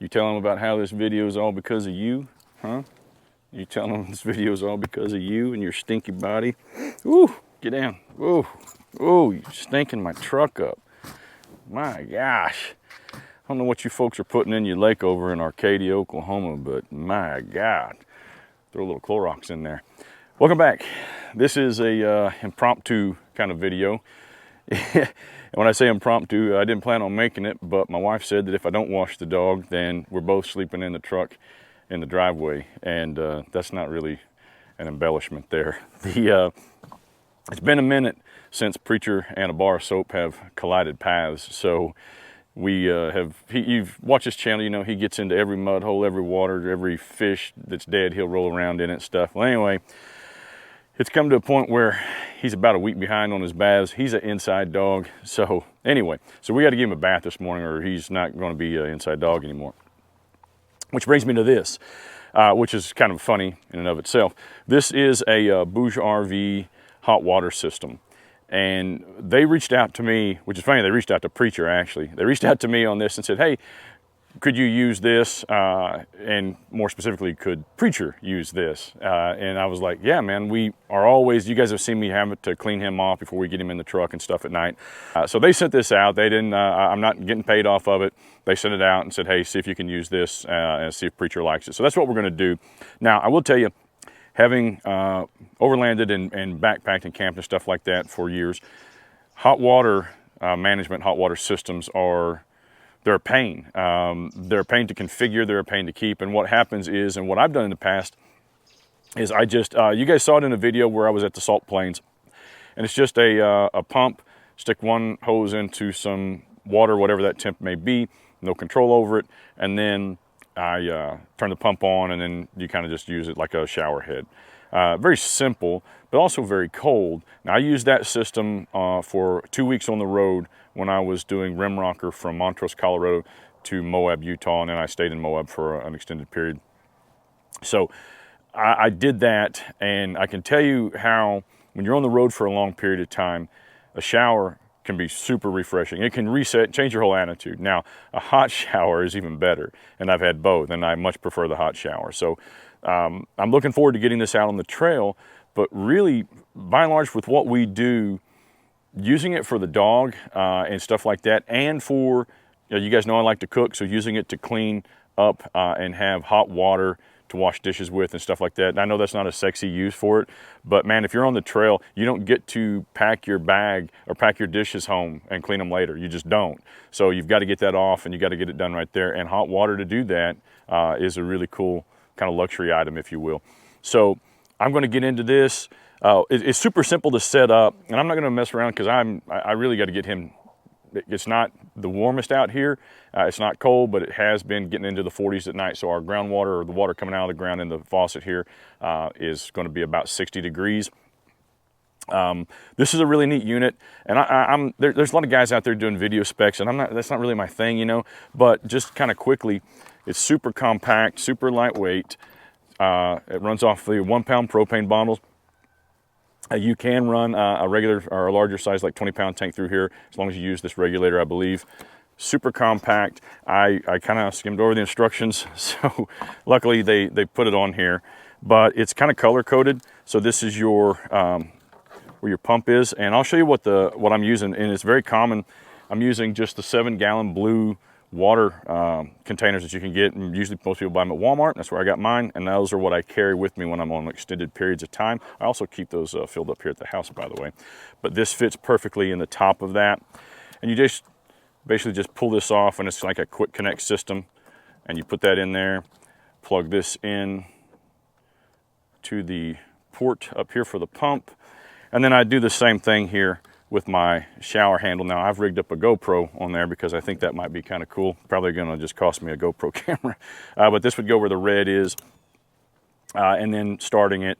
You tell them about how this video is all because of you, huh? You tell them this video is all because of you and your stinky body. Ooh, get down. Ooh, ooh, you're stinking my truck up. My gosh. I don't know what you folks are putting in your lake over in Arcadia, Oklahoma, but my God. Throw a little Clorox in there. Welcome back. This is a impromptu kind of video. And when I say impromptu, I didn't plan on making it, but my wife said that if I don't wash the dog, then we're both sleeping in the truck in the driveway, and that's not really an embellishment there. It's been a minute since Preacher and a bar of soap have collided paths, so we you've watched his channel, you know, he gets into every mud hole, every water, every fish that's dead, he'll roll around in it and stuff. Well, anyway, it's come to a point where he's about a week behind on his baths. He's an inside dog. So anyway, so we got to give him a bath this morning or he's not going to be an inside dog anymore. Which brings me to this, which is kind of funny in and of itself. This is a BougeRV hot water system. And they reached out to me, which is funny, they reached out to Preacher actually. They reached out to me on this and said, hey, could you use this? And more specifically, could Preacher use this? And I was like, yeah, man, we are always, you guys have seen me have to clean him off before we get him in the truck and stuff at night. So they sent this out. They didn't, I'm not getting paid off of it. They sent it out and said, hey, see if you can use this and see if Preacher likes it. So that's what we're gonna do. Now, I will tell you, having overlanded and backpacked and camped and stuff like that for years, hot water management, hot water systems are, they're a pain. They're a pain to configure, they're a pain to keep. And what happens is, and what I've done in the past, is I just, you guys saw it in a video where I was at the salt plains. And it's just a pump, stick one hose into some water, whatever that temp may be, no control over it. And then I turn the pump on and then you kind of just use it like a shower head. Very simple, but also very cold. Now I used that system for 2 weeks on the road when I was doing rim rocker from Montrose, Colorado to Moab, Utah, and then I stayed in Moab for an extended period. So I did that, and I can tell you how when you're on the road for a long period of time, a shower can be super refreshing. It can reset, change your whole attitude. Now, a hot shower is even better, and I've had both, and I much prefer the hot shower. So I'm looking forward to getting this out on the trail, but really, by and large, with what we do, using it for the dog and stuff like that, and for, you guys know I like to cook, so using it to clean up and have hot water to wash dishes with and stuff like that. And I know that's not a sexy use for it, but man, if you're on the trail, you don't get to pack your bag or pack your dishes home and clean them later. You just don't. So you've got to get that off and you got to get it done right there. And hot water to do that is a really cool kind of luxury item, if you will. So I'm going to get into this. It's super simple to set up, and I'm not going to mess around because I really got to get him. It's not the warmest out here. It's not cold, but it has been getting into the 40s at night. So our groundwater, or the water coming out of the ground in the faucet here, is going to be about 60 degrees. This is a really neat unit, and there's a lot of guys out there doing video specs, and that's not really my thing, you know. But just kind of quickly, it's super compact, super lightweight. It runs off the 1 pound propane bottles. You can run a regular or a larger size, like 20-pound tank through here, as long as you use this regulator, I believe. Super compact. I kind of skimmed over the instructions, so luckily they put it on here. But it's kind of color coded. So this is your where your pump is, and I'll show you what I'm using. And it's very common. I'm using just the 7-gallon blue water containers that you can get, and usually most people buy them at Walmart. That's where I got mine, and those are what I carry with me when I'm on extended periods of time. I also keep those filled up here at the house, by the way. But this fits perfectly in the top of that, and you just basically just pull this off, and it's like a quick connect system, and you put that in there, plug this in to the port up here for the pump, and then I do the same thing here with my shower handle. Now I've rigged up a GoPro on there because I think that might be kind of cool. Probably gonna just cost me a GoPro camera. But this would go where the red is. And then starting it,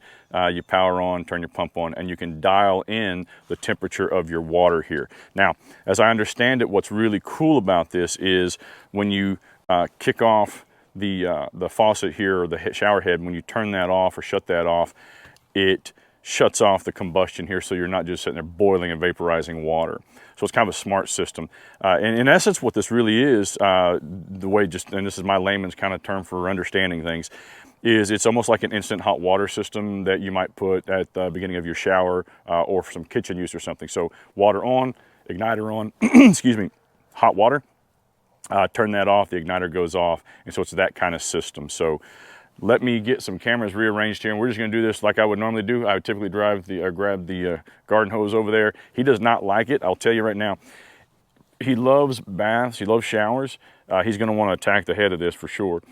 you power on, turn your pump on, and you can dial in the temperature of your water here. Now, as I understand it, what's really cool about this is when you kick off the faucet here, or the shower head, when you turn that off or shut that off, it shuts off the combustion here, so you're not just sitting there boiling and vaporizing water. So it's kind of a smart system. And in essence, what this really is, the way just, and this is my layman's kind of term for understanding things, is it's almost like an instant hot water system that you might put at the beginning of your shower or for some kitchen use or something. So water on, igniter on, excuse me, hot water, turn that off, the igniter goes off, and so it's that kind of system. So let me get some cameras rearranged here, and we're just gonna do this like I would normally do. I would typically grab the garden hose over there. He does not like it, I'll tell you right now. He loves baths, he loves showers. He's gonna wanna attack the head of this for sure.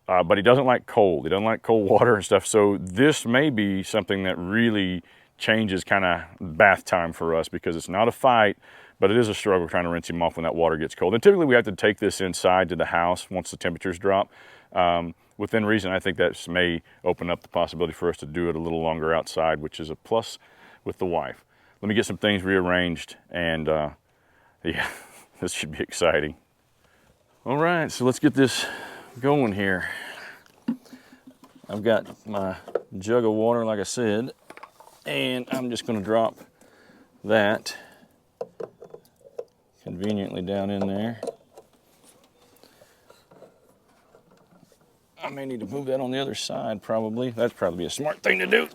But he doesn't like cold. He doesn't like cold water and stuff. So this may be something that really changes kind of bath time for us, because it's not a fight, but it is a struggle trying to rinse him off when that water gets cold. And typically we have to take this inside to the house once the temperatures drop. Within reason, I think that may open up the possibility for us to do it a little longer outside, which is a plus with the wife. Let me get some things rearranged, and yeah, this should be exciting. All right, so let's get this going here. I've got my jug of water, like I said, and I'm just gonna drop that conveniently down in there. I may need to move that on the other side, probably. That'd probably be a smart thing to do.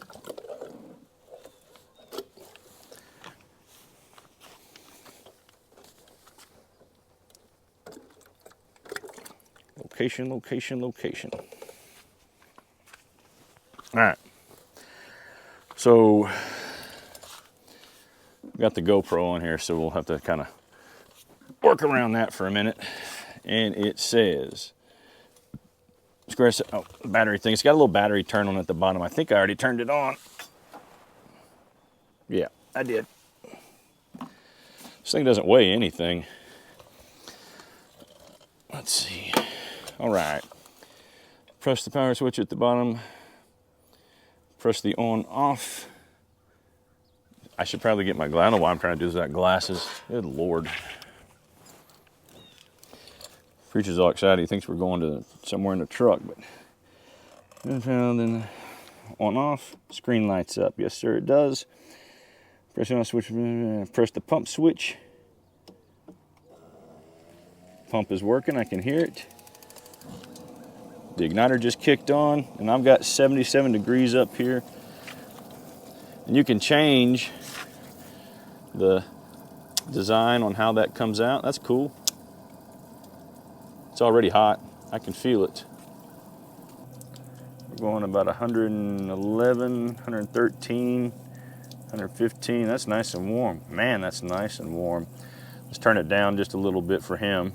Location, location, location. All right. So, we've got the GoPro on here, so we'll have to kind of work around that for a minute. And it says, oh, battery thing. It's got a little battery turn on at the bottom. I think I already turned it on. Yeah, I did. This thing doesn't weigh anything. Let's see. All right. Press the power switch at the bottom. Press the on off. I should probably get my glass. I don't know why I'm trying to do this without glasses. Good Lord. Preacher's all excited. He thinks we're going to somewhere in the truck, but then on off, screen lights up. Yes, sir, it does. Press on switch. Press the pump switch. Pump is working. I can hear it. The igniter just kicked on, and I've got 77 degrees up here. And you can change the design on how that comes out. That's cool. It's already hot. I can feel it. We're going about 111, 113, 115. That's nice and warm. Man, that's nice and warm. Let's turn it down just a little bit for him.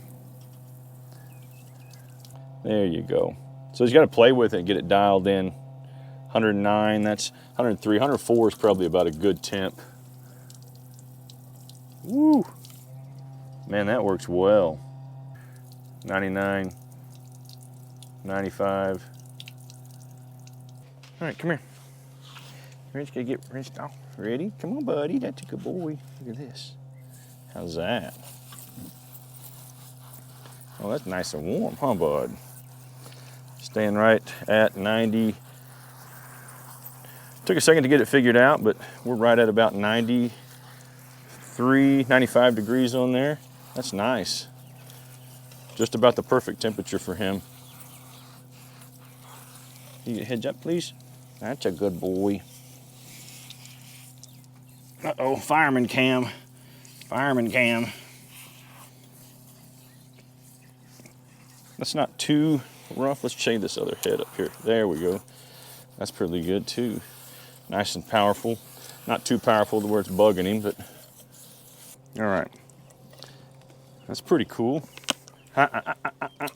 There you go. So he's got to play with it and get it dialed in. 109, that's 103. 104 is probably about a good temp. Woo! Man, that works well. 99, 95. All right, come here. We're just gonna get rinsed off. Ready? Come on, buddy. That's a good boy. Look at this. How's that? Oh, that's nice and warm, huh, bud? Staying right at 90. Took a second to get it figured out, but we're right at about 93, 95 degrees on there. That's nice. Just about the perfect temperature for him. You get heads up, please. That's a good boy. Uh-oh, fireman cam. Fireman cam. That's not too rough. Let's shave this other head up here. There we go. That's pretty good too. Nice and powerful. Not too powerful to where it's bugging him, but all right. That's pretty cool.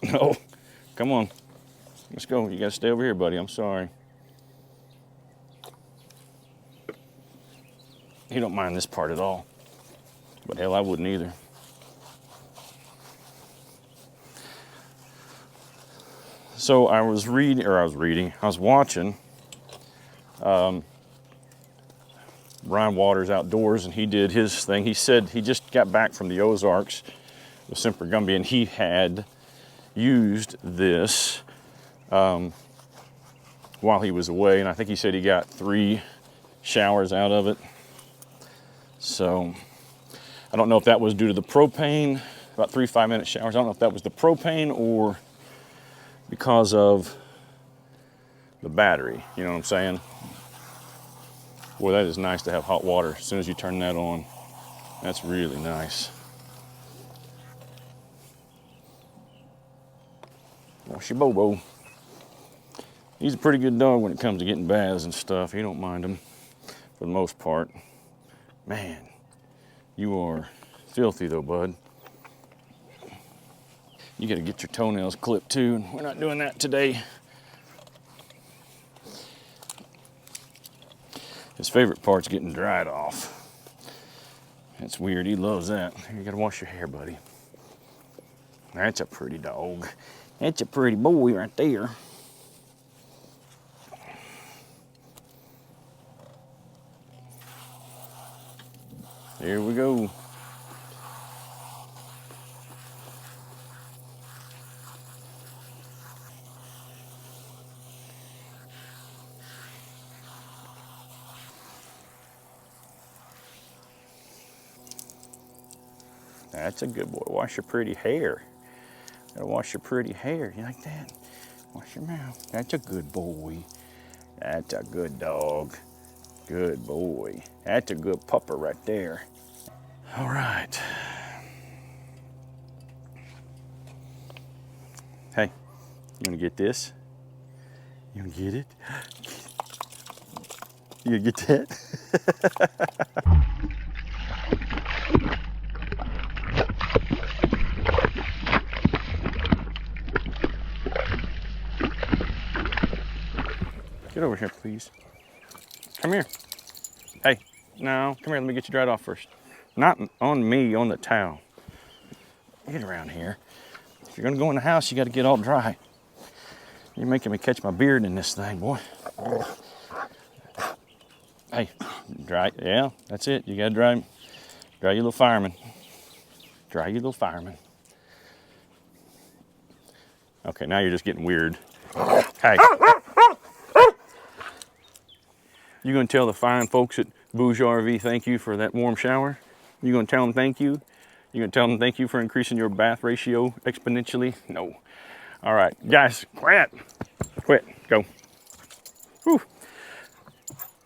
No, come on. Let's go. You gotta stay over here, buddy. I'm sorry. He don't mind this part at all. But hell, I wouldn't either. So I was watching Ryan Waters Outdoors, and he did his thing. He said he just got back from the Ozarks with Semper Gumby, and he had used this while he was away, and I think he said he got 3 showers out of it. So I don't know if that was due to the propane, about 3 5-minute showers. I don't know if that was the propane or because of the battery, you know what I'm saying? Boy, that is nice to have hot water as soon as you turn that on. That's really nice. Wash your Bobo. He's a pretty good dog when it comes to getting baths and stuff. He don't mind them for the most part. Man, you are filthy though, bud. You gotta get your toenails clipped too, and we're not doing that today. His favorite part's getting dried off. That's weird, he loves that. You gotta wash your hair, buddy. That's a pretty dog. That's a pretty boy right there. There we go. That's a good boy. Wash your pretty hair. Gotta wash your pretty hair. You like that? Wash your mouth. That's a good boy. That's a good dog. Good boy. That's a good pupper right there. All right. Hey, you gonna get this? You gonna get it? You gonna get that? Get over here, please. Come here. Hey, no, come here, let me get you dried off first. Not on me, on the towel. Get around here. If you're gonna go in the house, you gotta get all dry. You're making me catch my beard in this thing, boy. Hey, dry, yeah, that's it. You gotta dry your little fireman. Dry your little fireman. Okay, now you're just getting weird. Hey. You gonna tell the fine folks at BougeRV thank you for that warm shower? You gonna tell them thank you? You gonna tell them thank you for increasing your bath ratio exponentially? No. All right, guys, quiet. Quit, go. Whew.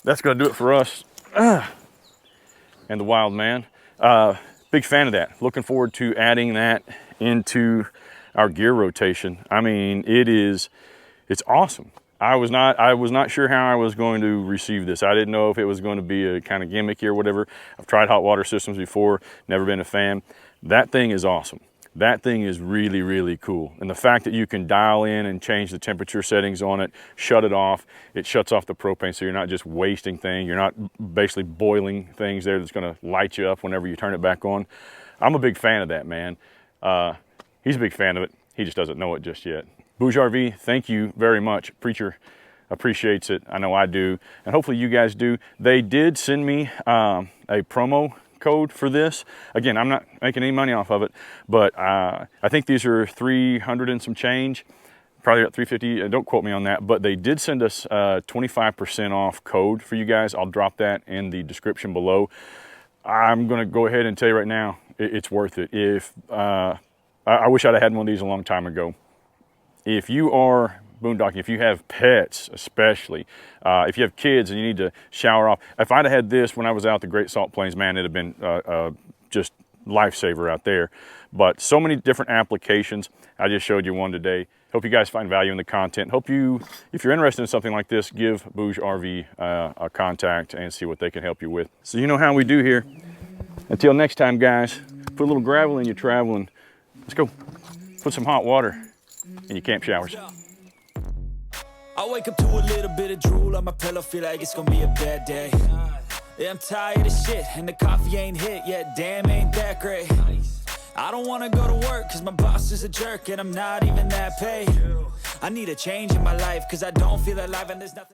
That's gonna do it for us. And the wild man. Big fan of that. Looking forward to adding that into our gear rotation. I mean, it's awesome. I was not sure how I was going to receive this. I didn't know if it was going to be a kind of gimmicky or whatever. I've tried hot water systems before, never been a fan. That thing is awesome. That thing is really, really cool. And the fact that you can dial in and change the temperature settings on it, shut it off, it shuts off the propane so you're not just wasting things. You're not basically boiling things there that's gonna light you up whenever you turn it back on. I'm a big fan of that, man. He's a big fan of it. He just doesn't know it just yet. BougeRV, thank you very much. Preacher appreciates it. I know I do. And hopefully you guys do. They did send me a promo code for this. Again, I'm not making any money off of it, but I think these are 300 and some change, probably at 350. Don't quote me on that, but they did send us a 25% off code for you guys. I'll drop that in the description below. I'm going to go ahead and tell you right now, it's worth it. I wish I'd have had one of these a long time ago. If you are boondocking, if you have pets especially, if you have kids and you need to shower off, if I'd have had this when I was out the Great Salt Plains, man, it'd have been just lifesaver out there. But so many different applications. I just showed you one today. Hope you guys find value in the content. Hope you, if you're interested in something like this, give BougeRV a contact and see what they can help you with. So you know how we do here. Until next time, guys, put a little gravel in your traveling. Let's go. Put some hot water in your camp showers. I wake up to a little bit of drool on my pillow, feel like it's gonna be a bad day. Yeah, I'm tired of shit, and the coffee ain't hit yet, damn, ain't that great. I don't wanna go to work, cause my boss is a jerk, and I'm not even that paid. I need a change in my life, cause I don't feel alive, and there's nothing